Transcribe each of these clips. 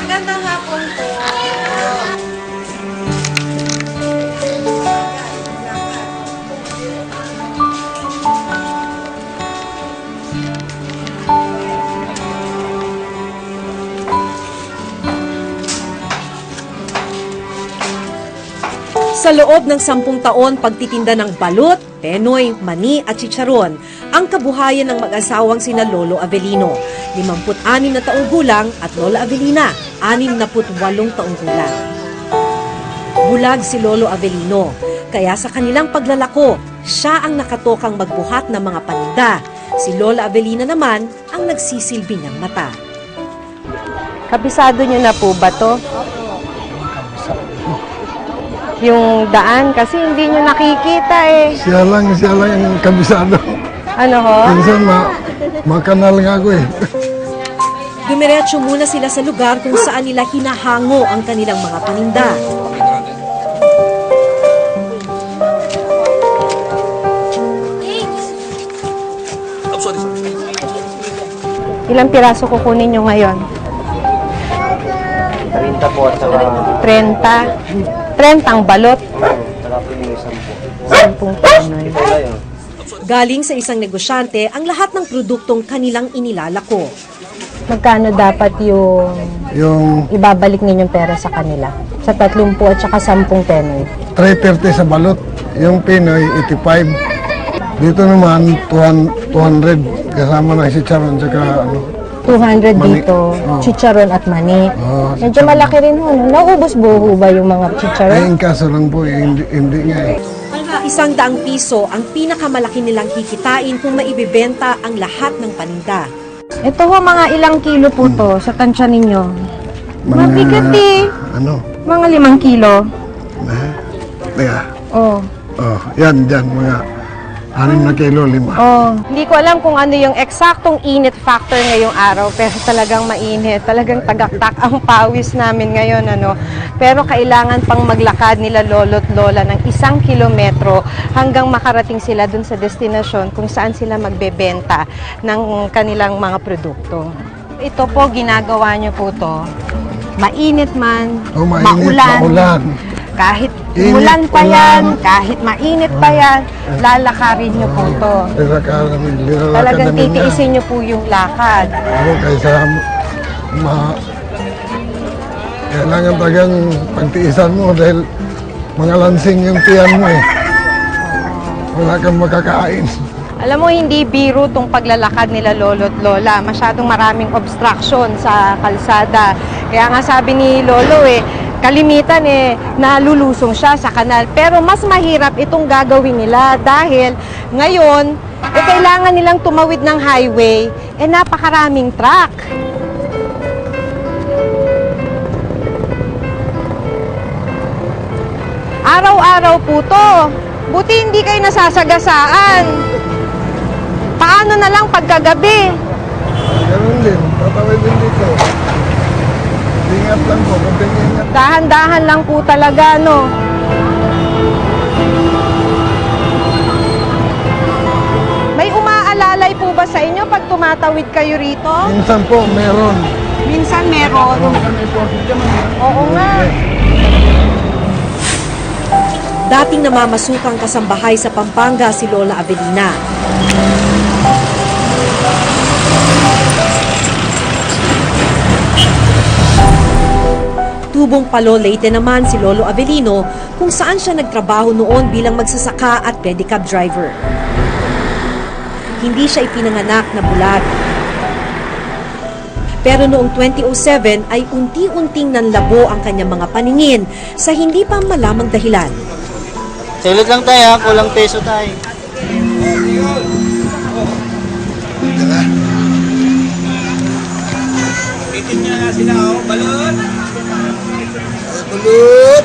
Magandang hapon po. Sa loob ng 10 taon pagtitinda ng balut, penoy, mani at chicharon, ang kabuhayan ng mag-asawang sina Lolo Avelino, 56 na taong gulang at Lola Avelina, 68 taong gulang. Bulag si Lolo Avelino, kaya sa kanilang paglalako, siya ang nakatokang magbuhat ng mga paninda. Si Lola Avelina naman ang nagsisilbi ng mata. Kabisado nyo na po ba to? Yung daan, kasi hindi nyo nakikita eh. Siya lang yung kabisado. Ano ho? Minsan makanal nga ako eh. Dumiretso muna sila sa lugar kung saan nila hinahango ang kanilang mga paninda. Ilang piraso kukunin nyo ngayon? 30 po at saka 30. 30 ang balot. saka piling 10 po. 10 panoy. Galing sa isang negosyante ang lahat ng produktong kanilang inilalako. Magkano dapat yung Yung ibabalik ninyong pera sa kanila? Sa 30 at saka 10 penoy. 330 sa balot, yung Pinoy 85. Dito naman 200 kasama na si Charon tsaka ano. 200 Mani. dito, Oh. chicharon at mani. Oh, Medyo malaki rin ho. No? Naubos buho ba yung mga Ay, chicharon? yung kaso lang po, hindi nga eh. 100 piso ang pinakamalaki nilang kikitain kung maibibenta ang lahat ng paninda. Ito ho, mga ilang kilo po to sa tansya ninyo? Mabigat eh. Ano? Mga 5 kilo. Teka. Oh. Oh, yan, mga 6 na kilo, 5. Oh, hindi ko alam kung ano yung eksaktong init factor ngayong araw, pero talagang mainit. Talagang tagaktak ang pawis namin ngayon, ano. Pero kailangan pang maglakad nila lolo't lola ng 1 kilometro hanggang makarating sila dun sa destinasyon kung saan sila magbebenta ng kanilang mga produkto. Ito po, ginagawa nyo po to. Mainit man, Oh, mainit, maulan. kahit Init, umulan pa ulan. yan, kahit mainit pa yan, lalakarin nyo po to. Talagang titiisin nyo po yung lakad. Ako kaysa kailangan talagang pagtiisan mo dahil mga lansing yung tiyan mo eh. Wala kang makakain. Alam mo, hindi biro tong paglalakad nila lolo't lola. Masyadong maraming obstruction sa kalsada. Kaya nga sabi ni lolo kalimitan nalulusong siya sa kanal. Pero mas mahirap itong gagawin nila dahil ngayon, kailangan nilang tumawid ng highway, napakaraming truck. Araw-araw po to. Buti hindi kayo nasasagasaan. Paano na lang pagkagabi? Ganun din, tatawid din dito. Ingat lang po, konting ingat. Dahan-dahan lang po talaga, no? May umaalalay po ba sa inyo pag tumatawid kayo rito? Minsan po, meron. Minsan meron. Oo nga. Dating namamasukang kasambahay sa Pampanga si Lola Avelina. Tubong Palo, Leyte naman si Lolo Avelino kung saan siya nagtrabaho noon bilang magsasaka at pedicab driver. Hindi siya ipinanganak na bulag. Pero noong 2007 ay unti-unting nanlabo ang kanyang mga paningin sa hindi pa malamang dahilan. Silot lang tayo, kulang peso tayo. Itin niya na sila, balon! Balut!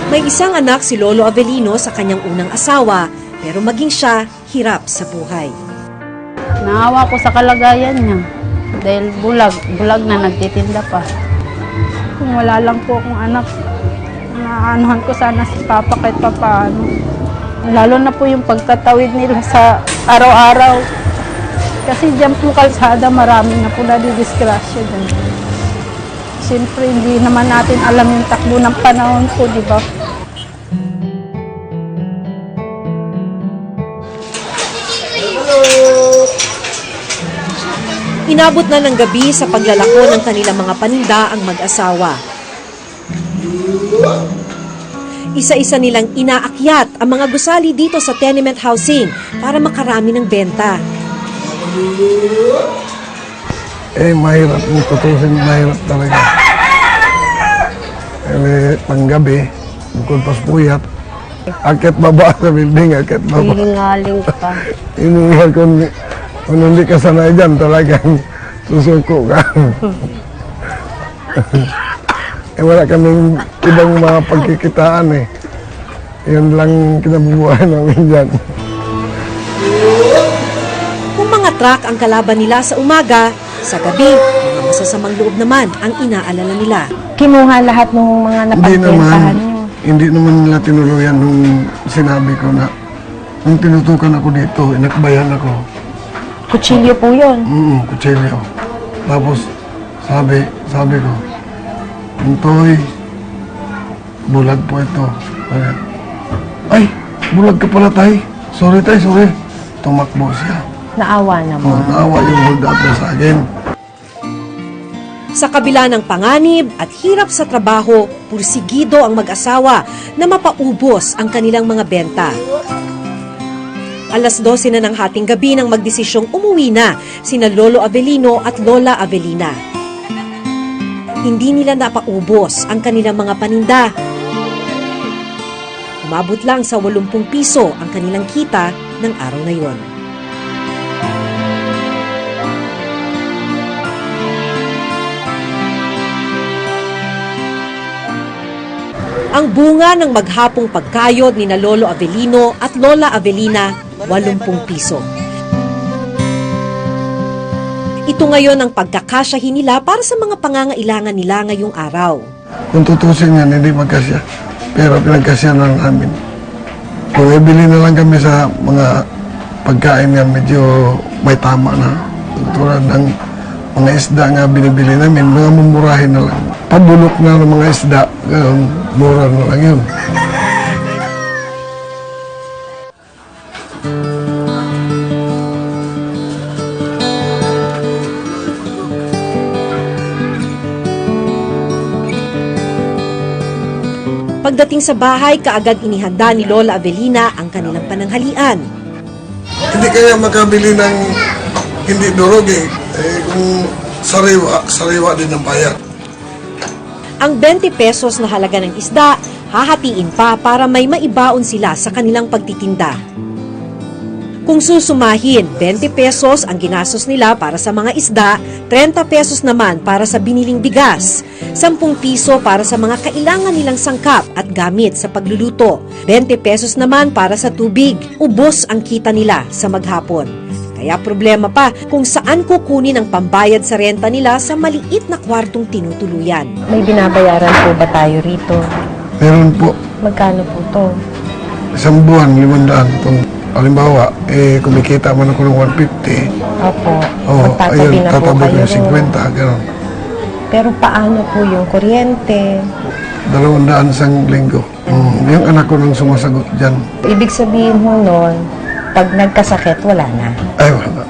May isang anak si Lolo Avelino sa kanyang unang asawa, pero maging siya hirap sa buhay. Naawa ko sa kalagayan niya. Dahil bulag na nagtitinda pa. Kung wala lang po akong anak, naanuhan ko sana si Papa kahit papaano. Lalo na po yung pagtatawid nila sa araw-araw. Kasi diyan po kalsada, marami na po nadidisgrasya dyan. Siyempre, hindi naman natin alam yung takbo ng panahon po, di ba? Inabot na ng gabi sa paglalako ng kanilang mga paninda ang mag-asawa. Isa-isa nilang inaakyat ang mga gusali dito sa tenement housing para makarami ng benta. Mahirap kung tutusin, mahirap talaga. Panggabi, bukod pas puyat, akit baba sa building, akit baba. Hilingaling pa. Iningal kung hindi ka sanay dyan, talagang susuko ka. Wala kaming ibang mga pagkikitaan eh. Yun lang kinabubuhay namin dyan. Kung mga truck ang kalaban nila sa umaga, sa gabi, mga masasamang loob naman ang inaalala nila. Kinuha lahat ng mga napagpentahan nyo. Hindi naman nila tinuluyan nung sinabi ko na nung tinutukan ako dito, inakbayan ako. Kutsilyo po yun. Kutsilyo. Tapos sabi ko, Untoy, bulag po ito. Ay, bulag ka pala tay. Sorry tay, sorry. Tumakbo siya. Naawa naman. Naawa yung hold up sa akin. Sa kabila ng panganib at hirap sa trabaho, pursigido ang mag-asawa na mapaubos ang kanilang mga benta. Alas 12 na ng hating gabi nang magdesisyong umuwi na sina Lolo Avelino at Lola Avelina. Hindi nila napaubos ang kanilang mga paninda. Umabot lang sa 80 piso ang kanilang kita ng araw na yon. Ang bunga ng maghapong pagkayod ni na Lolo Avelino at Lola Avelina, 80 piso. Ito ngayon ang pagkakasyahin nila para sa mga pangangailangan nila ngayong araw. Kung tutusin yan, hindi magkasya. Pero pinagkasya na lang namin. Kung ibili na lang kami sa mga pagkain nga medyo may tama na. Tulad ng mga isda nga binibili namin, mga mumurahin na lang. Pabulok na ng mga isda, gano'n, mura na lang yun. Pagdating sa bahay, kaagad inihanda ni Lola Avelina ang kanilang pananghalian. Hindi kaya makabili ng hindi durog eh. Kung sariwa din ang bayad. Ang 20 pesos na halaga ng isda, hahatiin pa para may maibaon sila sa kanilang pagtitinda. Kung susumahin, 20 pesos ang ginastos nila para sa mga isda, 30 pesos naman para sa biniling bigas, 10 piso para sa mga kailangan nilang sangkap at gamit sa pagluluto, 20 pesos naman para sa tubig. Ubos ang kita nila sa maghapon. Kaya problema pa kung saan kukunin ang pambayad sa renta nila sa maliit na kwartong tinutuluyan. May binabayaran po ba tayo rito? Meron po, Magkano po to? isang buwan, 500. Kung halimbawa, kumikita man ako ng 150. Opo. Ayun, Magtatabi na po tatabi ko kayo. yung 50, gano'n. Pero paano po yung kuryente? 200 isang linggo. Yung anak ko nang sumasagot dyan. Ibig sabihin mo nun, pag nagkasakit, wala na. Ay, wala.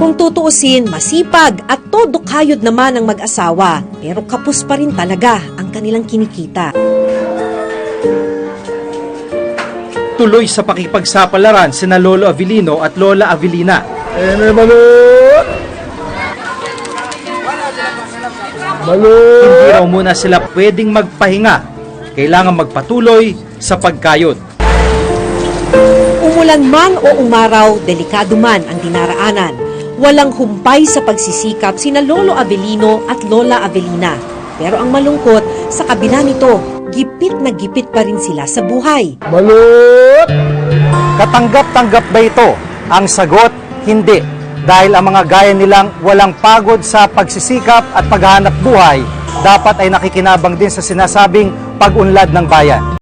Kung tutuusin, masipag at todo kayod naman ang mag-asawa, pero kapos pa rin talaga ang kanilang kinikita. Tuloy sa pakipagsapalaran sina Lolo Avelino at Lola Avelina. May balut! Balut! Hindi raw muna sila pwedeng magpahinga. Kailangan magpatuloy sa pagkayod. Umulan man o umaraw, delikado man ang dinaraanan. Walang humpay sa pagsisikap sina Lolo Avelino at Lola Avelina. Pero ang malungkot, sa kabila nito, gipit na gipit pa rin sila sa buhay. Balut! Katanggap-tanggap ba ito? Ang sagot, hindi. Dahil ang mga gaya nilang walang pagod sa pagsisikap at paghahanap buhay, dapat ay nakikinabang din sa sinasabing pag-unlad ng bayan.